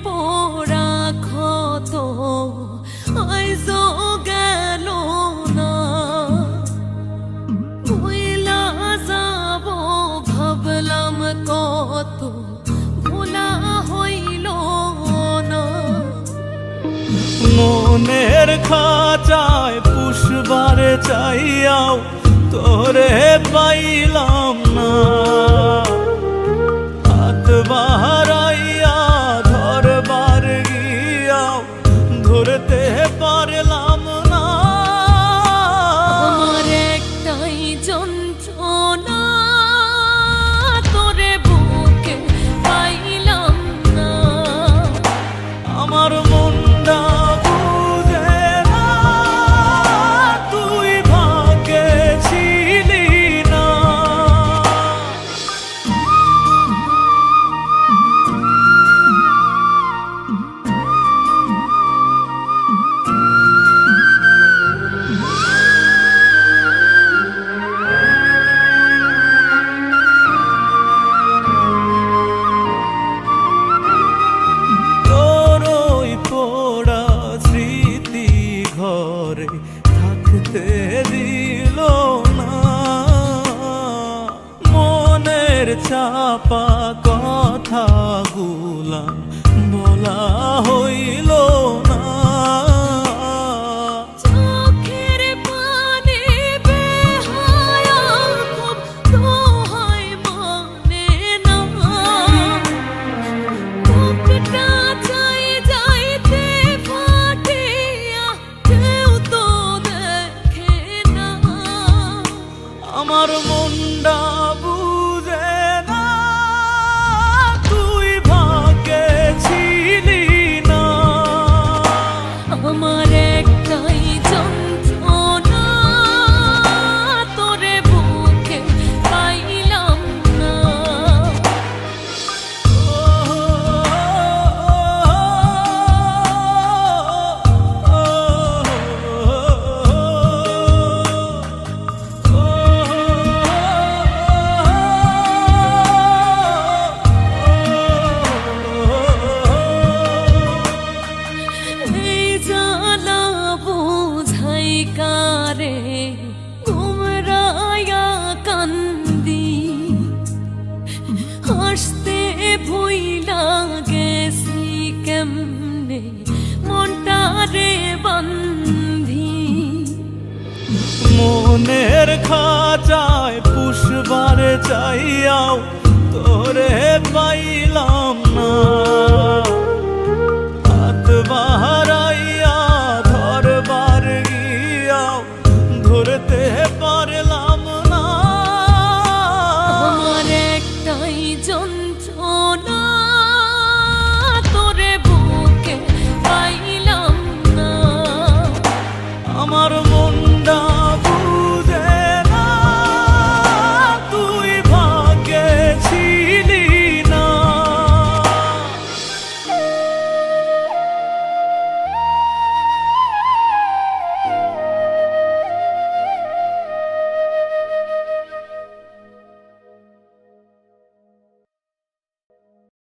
পোড়া ক্ষত আইজো গেল না, ভুইলা যাব ভাবলাম কত ভোলা হইল না। মনের খাঁচায় পুষবারে চাইয়াও তোরে পাইলাম না, হাত বাড়াইয়া ধরবার গিয়াও ধরতে পারলাম না। আমার একটাই যন্ত্রণা, তোরে বুকে পাইলাম না। আমার মনটা বুঝে না, তুই ভাগ্যে ছিলি না। তোর ওই পোড়া স্মৃতি ঘরে থাকতে দিল না, মনের চাপা কথাগুলা বলা হইল না। চোখের পানি বেহায়া খুব দোহাই মানে না, বুকটা চাই যাইতে ফাটিয়া কেউ তো দেখে না। আমার মনটা বুঝে না, তুই ভাগ্যে ছিলি না। আমার একটাই যন্ত্রণা, তোরে বুকে পাইলাম না। এই জ্বালা বোঝাই কারে গুমরায়া কান্দি, হাসতে ভুইলা গেছি কেমনে মনটারে বান্ধি। মনের খা